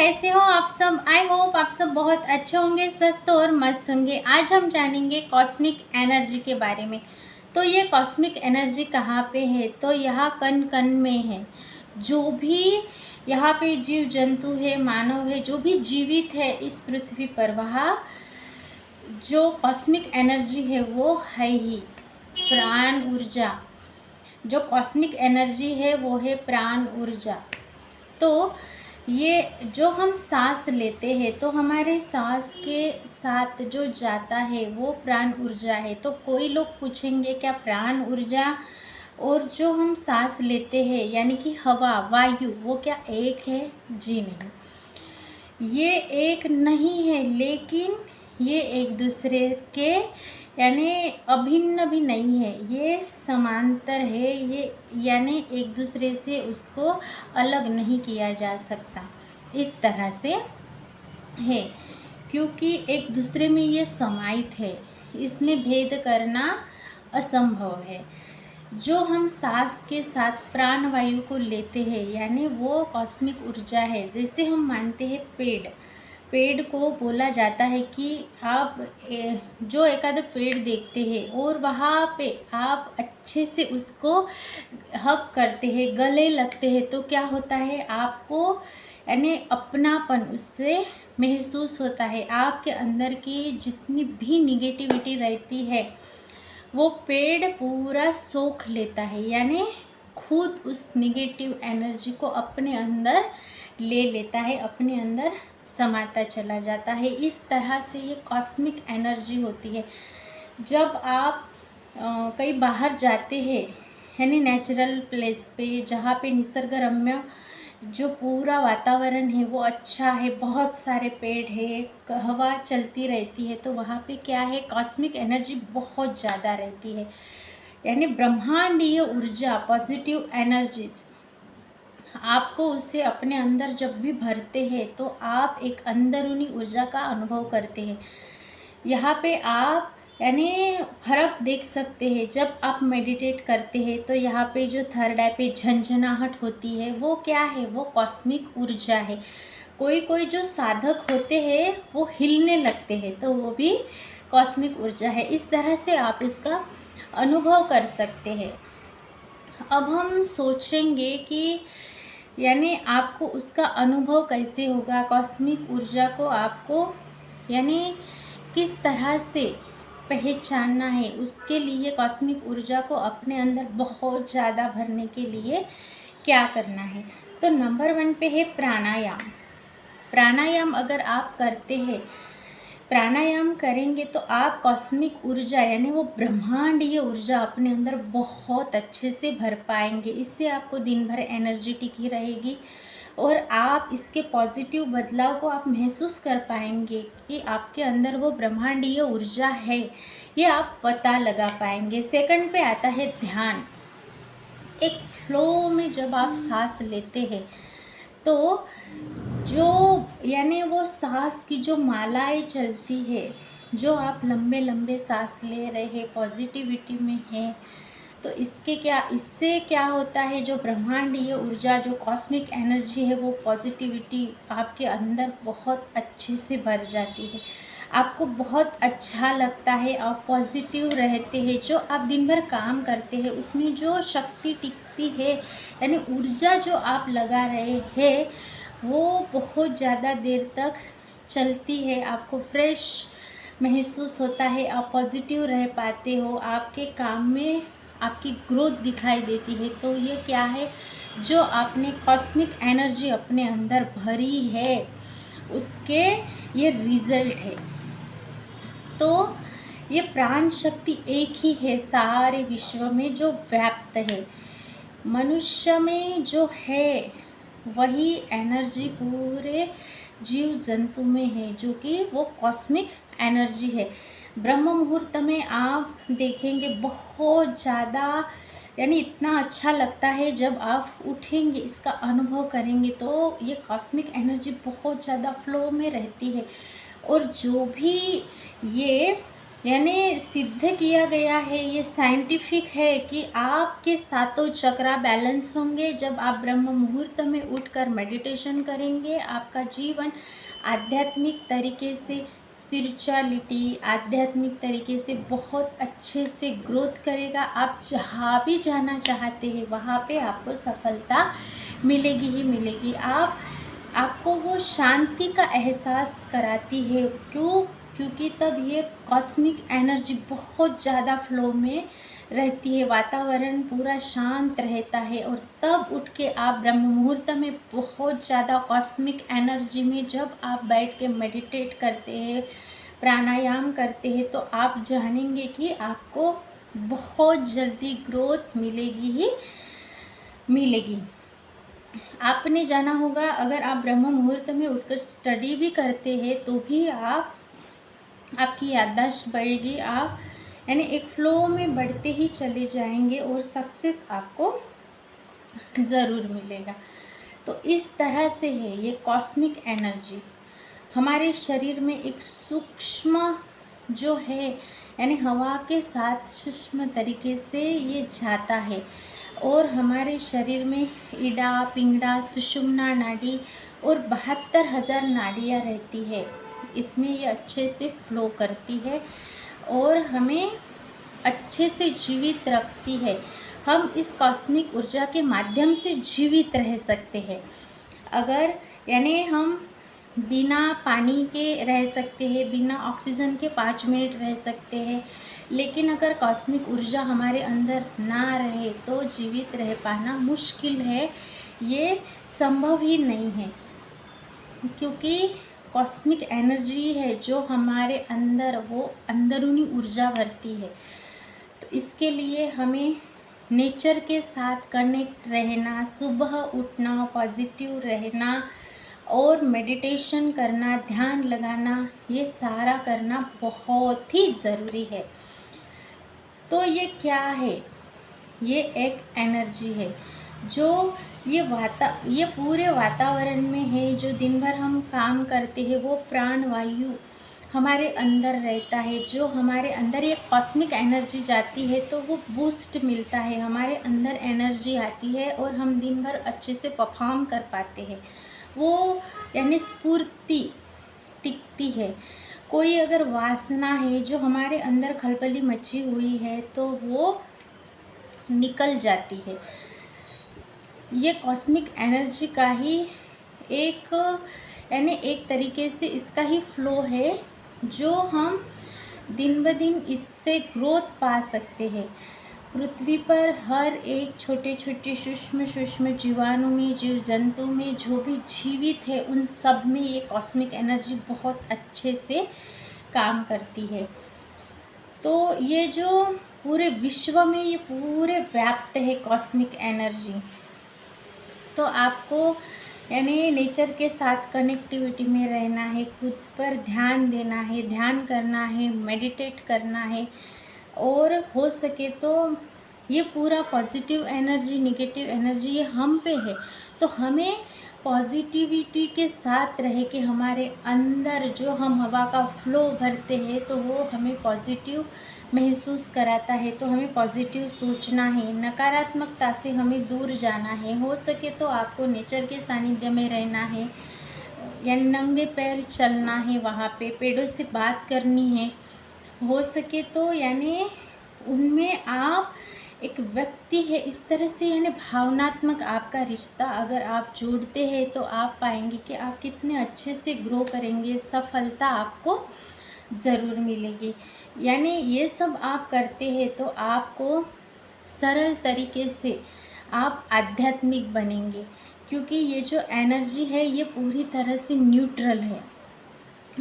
कैसे हो आप सब। आई होप आप सब बहुत अच्छे होंगे, स्वस्थ और मस्त होंगे। आज हम जानेंगे कॉस्मिक एनर्जी के बारे में। तो ये कॉस्मिक एनर्जी कहाँ पे है? तो यहाँ कण कण में है। जो भी यहाँ पे जीव जंतु है, मानव है, जो भी जीवित है इस पृथ्वी पर, वहाँ जो कॉस्मिक एनर्जी है वो है ही प्राण ऊर्जा। जो कॉस्मिक एनर्जी है वो है प्राण ऊर्जा। तो ये जो हम सांस लेते हैं तो हमारे सांस के साथ जो जाता है वो प्राण ऊर्जा है। तो कोई लोग पूछेंगे क्या प्राण ऊर्जा और जो हम सांस लेते हैं यानी कि हवा, वायु, वो क्या एक है? जी नहीं, ये एक नहीं है, लेकिन ये एक दूसरे के यानी अभिन्न भी नहीं है, ये समांतर है। ये यानी एक दूसरे से उसको अलग नहीं किया जा सकता, इस तरह से है, क्योंकि एक दूसरे में ये समाहित है। इसमें भेद करना असंभव है। जो हम सांस के साथ प्राणवायु को लेते हैं यानी वो कॉस्मिक ऊर्जा है। जैसे हम मानते हैं पेड़ को बोला जाता है कि आप जो एक आध पेड़ देखते हैं और वहाँ पे आप अच्छे से उसको हग करते हैं, गले लगते हैं, तो क्या होता है, आपको यानी अपनापन उससे महसूस होता है। आपके अंदर की जितनी भी निगेटिविटी रहती है वो पेड़ पूरा सोख लेता है, यानी खुद उस निगेटिव एनर्जी को अपने अंदर ले लेता है, अपने अंदर समाता चला जाता है। इस तरह से ये कॉस्मिक एनर्जी होती है। जब आप कहीं बाहर जाते हैं यानी नेचुरल प्लेस पे, जहाँ पे निसर्गरम्य जो पूरा वातावरण है वो अच्छा है, बहुत सारे पेड़ है, हवा चलती रहती है, तो वहाँ पे क्या है, कॉस्मिक एनर्जी बहुत ज़्यादा रहती है। यानी ब्रह्मांडीय ऊर्जा, पॉजिटिव एनर्जीज आपको उससे अपने अंदर जब भी भरते हैं तो आप एक अंदरूनी ऊर्जा का अनुभव करते हैं। यहाँ पे आप यानी फर्क देख सकते हैं। जब आप मेडिटेट करते हैं तो यहाँ पे जो थर्ड आई पे झंझनाहट होती है वो क्या है, वो कॉस्मिक ऊर्जा है। कोई जो साधक होते हैं वो हिलने लगते हैं तो वो भी कॉस्मिक ऊर्जा है। इस तरह से आप उसका अनुभव कर सकते हैं। अब हम सोचेंगे कि यानी आपको उसका अनुभव कैसे होगा, कॉस्मिक ऊर्जा को आपको यानी किस तरह से पहचानना है। उसके लिए कॉस्मिक ऊर्जा को अपने अंदर बहुत ज़्यादा भरने के लिए क्या करना है? तो नंबर 1 पे है प्राणायाम। प्राणायाम अगर आप करते हैं, प्राणायाम करेंगे तो आप कॉस्मिक ऊर्जा यानी वो ब्रह्मांडीय ऊर्जा अपने अंदर बहुत अच्छे से भर पाएंगे। इससे आपको दिन भर एनर्जेटिक ही रहेगी और आप इसके पॉजिटिव बदलाव को आप महसूस कर पाएंगे कि आपके अंदर वो ब्रह्मांडीय ऊर्जा है, ये आप पता लगा पाएंगे। सेकंड पे आता है ध्यान। एक फ्लो में जब आप सांस लेते हैं तो जो यानी वो सांस की जो मालाएं चलती है, जो आप लंबे लंबे सांस ले रहे हैं, पॉजिटिविटी में हैं, तो इससे क्या होता है, जो ब्रह्मांडीय ऊर्जा, जो कॉस्मिक एनर्जी है, वो पॉजिटिविटी आपके अंदर बहुत अच्छे से भर जाती है। आपको बहुत अच्छा लगता है, आप पॉजिटिव रहते हैं। जो आप दिन भर काम करते हैं उसमें जो शक्ति टिकती है यानी ऊर्जा जो आप लगा रहे हैं वो बहुत ज़्यादा देर तक चलती है। आपको फ्रेश महसूस होता है, आप पॉजिटिव रह पाते हो, आपके काम में आपकी ग्रोथ दिखाई देती है। तो ये क्या है, जो आपने कॉस्मिक एनर्जी अपने अंदर भरी है उसके ये रिजल्ट है। तो ये प्राण शक्ति एक ही है सारे विश्व में जो व्याप्त है। मनुष्य में जो है वही एनर्जी पूरे जीव जंतु में है, जो कि वो कॉस्मिक एनर्जी है। ब्रह्म मुहूर्त में आप देखेंगे बहुत ज़्यादा यानी इतना अच्छा लगता है जब आप उठेंगे, इसका अनुभव करेंगे तो ये कॉस्मिक एनर्जी बहुत ज़्यादा फ्लो में रहती है। और जो भी ये यानी सिद्ध किया गया है, ये साइंटिफिक है कि आपके सातों चक्रा बैलेंस होंगे जब आप ब्रह्म मुहूर्त में उठकर मेडिटेशन करेंगे। आपका जीवन आध्यात्मिक तरीके से, स्पिरिचुअलिटी आध्यात्मिक तरीके से बहुत अच्छे से ग्रोथ करेगा। आप जहाँ भी जाना चाहते हैं वहाँ पे आपको सफलता मिलेगी ही मिलेगी। आपको वो शांति का एहसास कराती है। क्योंकि तब ये कॉस्मिक एनर्जी बहुत ज़्यादा फ्लो में रहती है, वातावरण पूरा शांत रहता है। और तब उठ के आप ब्रह्म मुहूर्त में बहुत ज़्यादा कॉस्मिक एनर्जी में जब आप बैठ के मेडिटेट करते हैं, प्राणायाम करते हैं, तो आप जानेंगे कि आपको बहुत जल्दी ग्रोथ मिलेगी ही मिलेगी। आपने जाना होगा, अगर आप ब्रह्म मुहूर्त में उठकर स्टडी भी करते हैं तो भी आपकी याददाश्त बढ़ेगी। आप यानी एक फ्लो में बढ़ते ही चले जाएंगे और सक्सेस आपको ज़रूर मिलेगा। तो इस तरह से है ये कॉस्मिक एनर्जी हमारे शरीर में एक सूक्ष्म जो है, यानी हवा के साथ सूक्ष्म तरीके से ये जाता है और हमारे शरीर में इड़ा, पिंगला, सुषुम्ना नाड़ी और 72,000 नाड़ियाँ रहती है। इसमें ये अच्छे से फ्लो करती है और हमें अच्छे से जीवित रखती है। हम इस कॉस्मिक ऊर्जा के माध्यम से जीवित रह सकते हैं। अगर यानी हम बिना पानी के रह सकते हैं, बिना ऑक्सीजन के 5 मिनट रह सकते हैं, लेकिन अगर कॉस्मिक ऊर्जा हमारे अंदर ना रहे तो जीवित रह पाना मुश्किल है, ये संभव ही नहीं है। क्योंकि कॉस्मिक एनर्जी है जो हमारे अंदर वो अंदरूनी ऊर्जा भरती है। तो इसके लिए हमें नेचर के साथ कनेक्ट रहना, सुबह उठना, पॉजिटिव रहना और मेडिटेशन करना, ध्यान लगाना, ये सारा करना बहुत ही ज़रूरी है। तो ये क्या है? ये एक एनर्जी है जो ये पूरे वातावरण में है। जो दिन भर हम काम करते हैं वो प्राण वायु हमारे अंदर रहता है। जो हमारे अंदर ये कॉस्मिक एनर्जी जाती है तो वो बूस्ट मिलता है, हमारे अंदर एनर्जी आती है और हम दिन भर अच्छे से परफॉर्म कर पाते हैं। वो यानी स्फूर्ति टिकती है। कोई अगर वासना है जो हमारे अंदर खलबली मची हुई है तो वो निकल जाती है। ये कॉस्मिक एनर्जी का ही एक यानी एक तरीके से इसका ही फ्लो है जो हम दिन ब दिन इससे ग्रोथ पा सकते हैं। पृथ्वी पर हर एक छोटे छोटे सूक्ष्म जीवाणु में, जीव जंतु में जो भी जीवित है उन सब में ये कॉस्मिक एनर्जी बहुत अच्छे से काम करती है। तो ये जो पूरे विश्व में ये पूरे व्याप्त है कॉस्मिक एनर्जी। तो आपको यानी नेचर के साथ कनेक्टिविटी में रहना है, खुद पर ध्यान देना है, ध्यान करना है, मेडिटेट करना है और हो सके तो ये पूरा पॉजिटिव एनर्जी, नेगेटिव एनर्जी ये हम पे है। तो हमें पॉजिटिविटी के साथ रह के हमारे अंदर जो हम हवा का फ्लो भरते हैं तो वो हमें पॉजिटिव महसूस कराता है। तो हमें पॉजिटिव सोचना है, नकारात्मकता से हमें दूर जाना है। हो सके तो आपको नेचर के सानिध्य में रहना है, यानी नंगे पैर चलना है, वहाँ पे पेड़ों से बात करनी है। हो सके तो यानी उनमें आप एक व्यक्ति है इस तरह से, यानी भावनात्मक आपका रिश्ता अगर आप जोड़ते हैं तो आप पाएंगे कि आप कितने अच्छे से ग्रो करेंगे, सफलता आपको ज़रूर मिलेगी। यानी ये सब आप करते हैं तो आपको सरल तरीके से आप आध्यात्मिक बनेंगे। क्योंकि ये जो एनर्जी है ये पूरी तरह से न्यूट्रल है।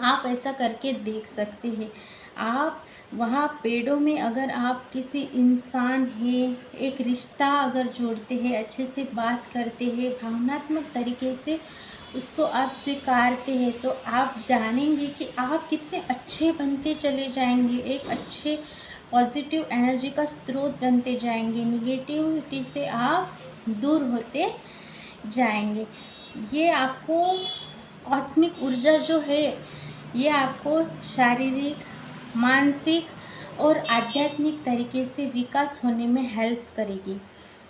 आप ऐसा करके देख सकते हैं। आप वहाँ पेड़ों में अगर आप किसी इंसान है, एक रिश्ता अगर जोड़ते हैं, अच्छे से बात करते हैं, भावनात्मक तरीके से उसको आप स्वीकारते हैं तो आप जानेंगे कि आप कितने अच्छे बनते चले जाएंगे, एक अच्छे पॉजिटिव एनर्जी का स्रोत बनते जाएंगे, निगेटिविटी से आप दूर होते जाएंगे। ये आपको कॉस्मिक ऊर्जा जो है ये आपको शारीरिक, मानसिक और आध्यात्मिक तरीके से विकास होने में हेल्प करेगी।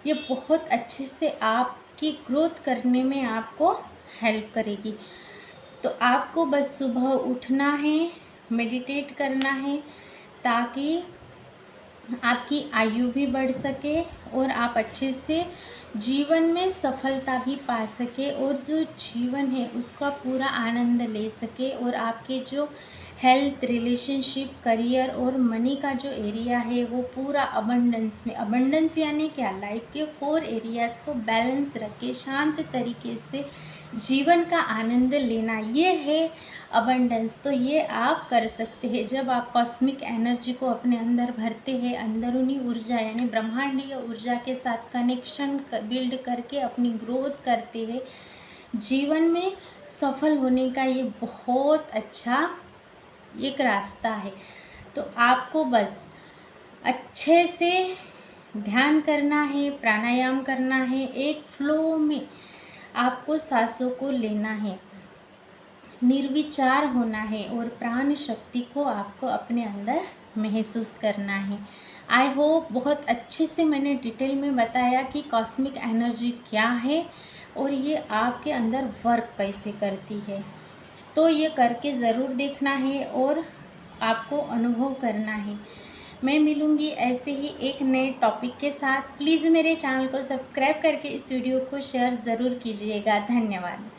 ये बहुत अच्छे से आपकी ग्रोथ करने में आपको हेल्प करेगी। तो आपको बस सुबह उठना है, मेडिटेट करना है, ताकि आपकी आयु भी बढ़ सके और आप अच्छे से जीवन में सफलता भी पा सके और जो जीवन है उसका पूरा आनंद ले सके और आपके जो हेल्थ, रिलेशनशिप, करियर और मनी का जो एरिया है वो पूरा अबंडेंस में, अबंडेंस यानी क्या, लाइफ के 4 एरियाज़ को बैलेंस रख के शांत तरीके से जीवन का आनंद लेना, ये है अबंडेंस। तो ये आप कर सकते हैं जब आप कॉस्मिक एनर्जी को अपने अंदर भरते हैं, अंदरूनी ऊर्जा यानी ब्रह्मांडीय ऊर्जा के साथ कनेक्शन बिल्ड करके अपनी ग्रोथ करते हैं। जीवन में सफल होने का ये बहुत अच्छा एक रास्ता है। तो आपको बस अच्छे से ध्यान करना है, प्राणायाम करना है, एक फ्लो में आपको सांसों को लेना है, निर्विचार होना है और प्राण शक्ति को आपको अपने अंदर महसूस करना है। आई होप बहुत अच्छे से मैंने डिटेल में बताया कि कॉस्मिक एनर्जी क्या है और ये आपके अंदर वर्क कैसे करती है। तो ये करके ज़रूर देखना है और आपको अनुभव करना है। मैं मिलूँगी ऐसे ही एक नए टॉपिक के साथ। प्लीज़ मेरे चैनल को सब्सक्राइब करके इस वीडियो को शेयर ज़रूर कीजिएगा। धन्यवाद।